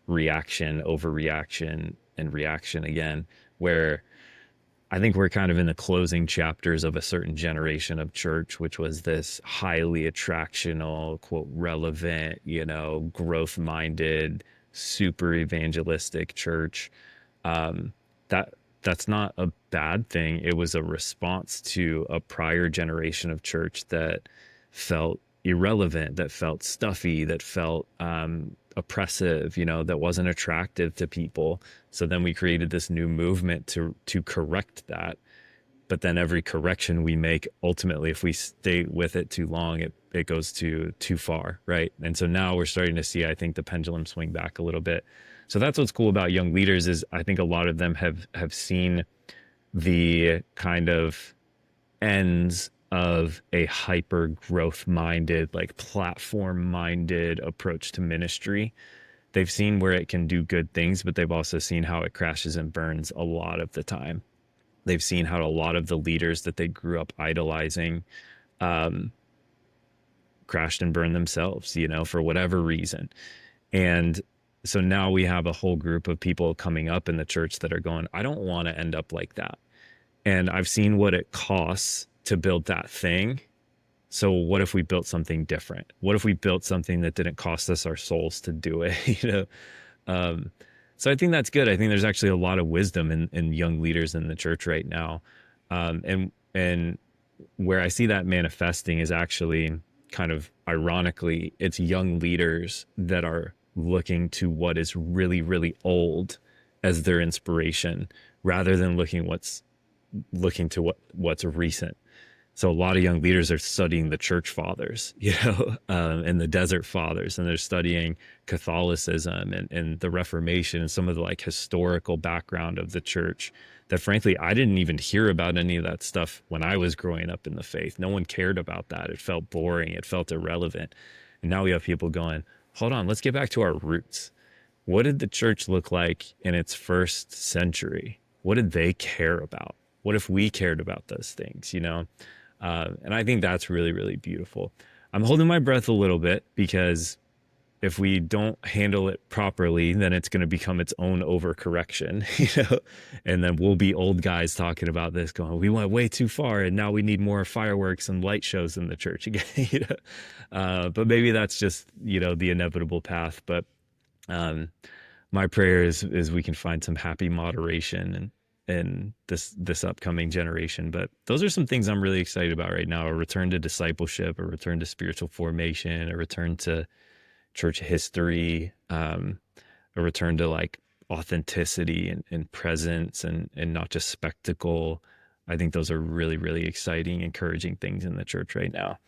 reaction, overreaction, and reaction again, where I think we're kind of in the closing chapters of a certain generation of church, which was this highly attractional, quote, relevant, growth minded, super evangelistic church. That's not a bad thing. It was a response to a prior generation of church that felt irrelevant, that felt stuffy, that felt oppressive, that wasn't attractive to people. So then we created this new movement to correct that. But then every correction we make, ultimately, if we stay with it too long, it goes too far, right? And so now we're starting to see, I think, the pendulum swing back a little bit. So that's what's cool about young leaders, is I think a lot of them have seen the kind of ends of a hyper growth minded, like platform minded approach to ministry. they've seen where it can do good things, but they've also seen how it crashes and burns a lot of the time. They've seen how a lot of the leaders that they grew up idolizing um, crashed and burned themselves, for whatever reason. And so now we have a whole group of people coming up in the church that are going, I don't want to end up like that. And I've seen what it costs to build that thing. So what if we built something different? What if we built something that didn't cost us our souls to do it? Um, so I think that's good. I think there's actually a lot of wisdom in young leaders in the church right now. And where I see that manifesting is actually kind of ironically, it's young leaders that are looking to what is really, really old as their inspiration rather than looking to what's recent. So a lot of young leaders are studying the church fathers, and the desert fathers, and they're studying Catholicism and the Reformation and some of the like historical background of the church that frankly, I didn't even hear about any of that stuff when I was growing up in the faith. No one cared about that. It felt boring. It felt irrelevant. And now we have people going, hold on, let's get back to our roots. What did the church look like in its first century? What did they care about? What if we cared about those things, And I think that's really, really beautiful. I'm holding my breath a little bit because if we don't handle it properly, then it's going to become its own overcorrection, and then we'll be old guys talking about this going, we went way too far and now we need more fireworks and light shows in the church again. But maybe that's just, the inevitable path. But my prayer is we can find some happy moderation and this upcoming generation. But those are some things I'm really excited about right now: a return to discipleship, a return to spiritual formation, a return to church history, a return to like authenticity and presence and not just spectacle. I think those are really, really exciting, encouraging things in the church right now.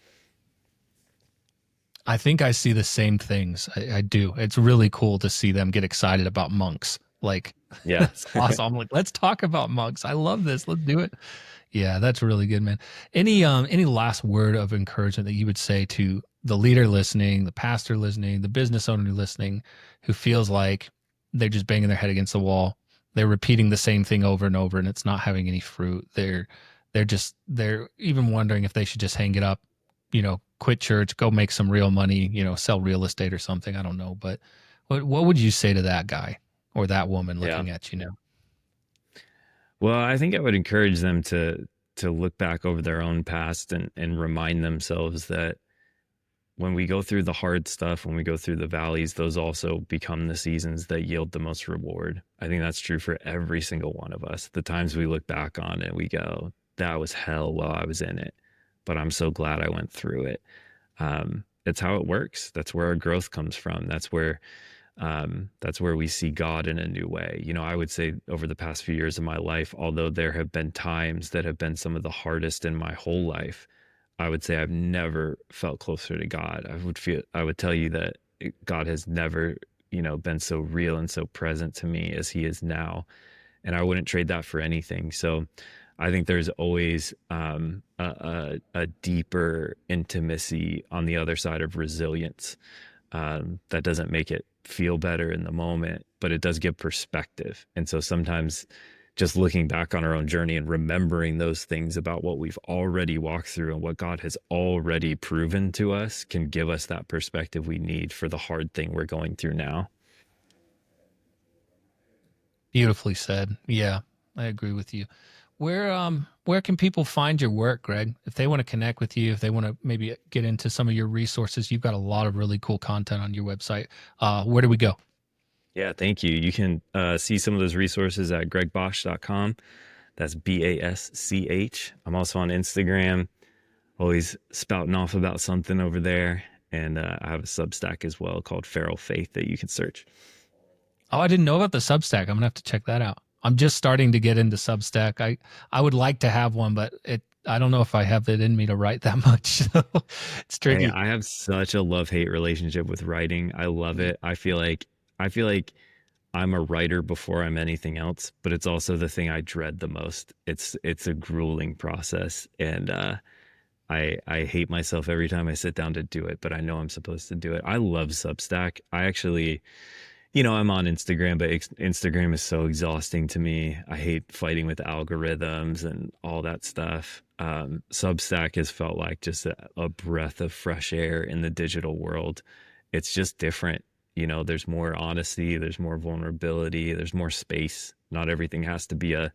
I think I see the same things. I do. It's really cool to see them get excited about monks. Like, Yeah. that's awesome. I'm like, let's talk about monks. I love this. Let's do it. Yeah, that's really good, man. Any last word of encouragement that you would say to the leader listening, the pastor listening, the business owner listening, who feels like they're just banging their head against the wall? They're repeating the same thing over and over, and it's not having any fruit. They're even wondering if they should just hang it up, quit church, go make some real money, sell real estate or something. I don't know, but what would you say to that guy or that woman looking at you now? Well, I think I would encourage them to look back over their own past and remind themselves that when we go through the hard stuff, when we go through the valleys, those also become the seasons that yield the most reward. I think that's true for every single one of us. The times we look back on it, we go, that was hell while I was in it, but I'm so glad I went through it. It's how it works. That's where our growth comes from. That's where we see God in a new way. I would say over the past few years of my life, although there have been times that have been some of the hardest in my whole life, I would say I've never felt closer to God. I would tell you that God has never, been so real and so present to me as he is now. And I wouldn't trade that for anything. So I think there's always a deeper intimacy on the other side of resilience. That doesn't make it feel better in the moment, but it does give perspective. And so sometimes just looking back on our own journey and remembering those things about what we've already walked through and what God has already proven to us can give us that perspective we need for the hard thing we're going through now. Beautifully said. Yeah, I agree with you. Where can people find your work, Greg? If they want to connect with you, if they want to maybe get into some of your resources, you've got a lot of really cool content on your website. Where do we go? Yeah, thank you. You can see some of those resources at gregbasch.com. That's BASCH. I'm also on Instagram, always spouting off about something over there. And I have a Substack as well called Feral Faith that you can search. Oh, I didn't know about the Substack. I'm going to have to check that out. I'm just starting to get into Substack. I would like to have one, but I don't know if I have it in me to write that much. So it's tricky. Hey, I have such a love-hate relationship with writing. I love it. I feel like I'm a writer before I'm anything else, but it's also the thing I dread the most. It's a grueling process, and I hate myself every time I sit down to do it, but I know I'm supposed to do it. I love Substack. I actually, I'm on Instagram, but Instagram is so exhausting to me. I hate fighting with algorithms and all that stuff. Substack has felt like just a breath of fresh air in the digital world. It's just different. There's more honesty, there's more vulnerability, there's more space. Not everything has to be a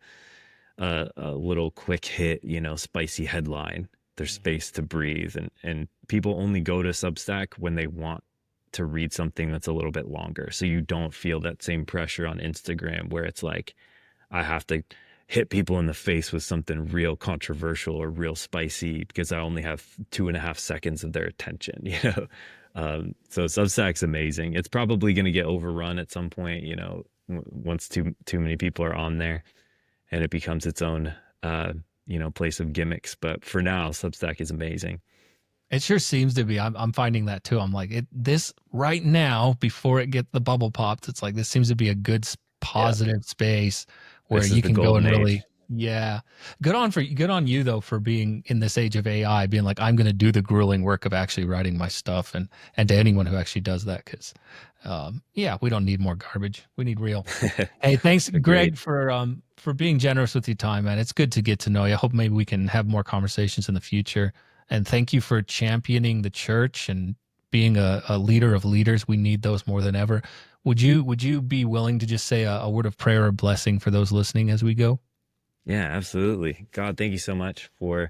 little quick hit, spicy headline. There's space to breathe, and people only go to Substack when they want to read something that's a little bit longer. So you don't feel that same pressure on Instagram where it's like, I have to hit people in the face with something real controversial or real spicy because I only have 2.5 seconds of their attention. So Substack's amazing. It's probably going to get overrun at some point, once too many people are on there and it becomes its own, place of gimmicks. But for now, Substack is amazing. It sure seems to be. I'm finding that too. I'm like, this right now, before it get the bubble popped, it's like this seems to be a good positive space where This you is the can go and golden really, age. yeah. Good on you though for being in this age of AI, being like, I'm going to do the grueling work of actually writing my stuff, and to anyone who actually does that, because we don't need more garbage. We need real. Hey, thanks, Greg, Agreed. for being generous with your time, man. It's good to get to know you. I hope maybe we can have more conversations in the future. And thank you for championing the church and being a leader of leaders. We need those more than ever. Would you be willing to just say a word of prayer or blessing for those listening as we go? Yeah, absolutely. God, thank you so much for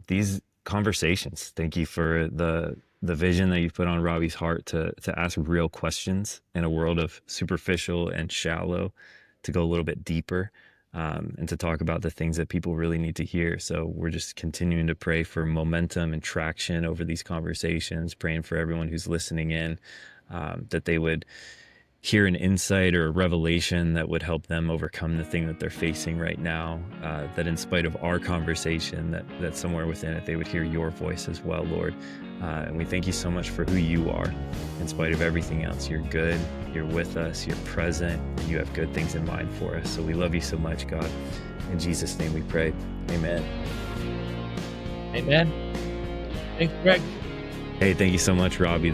these conversations. Thank you for the vision that you've put on Robbie's heart to ask real questions in a world of superficial and shallow, to go a little bit deeper, and to talk about the things that people really need to hear. So we're just continuing to pray for momentum and traction over these conversations, praying for everyone who's listening in, that they would hear an insight or a revelation that would help them overcome the thing that they're facing right now, that in spite of our conversation, that somewhere within it, they would hear your voice as well, Lord. And we thank you so much for who you are. In spite of everything else, you're good, you're with us, you're present, and you have good things in mind for us. So we love you so much, God. In Jesus' name we pray. Amen. Amen. Thanks, Greg. Hey, thank you so much, Robbie.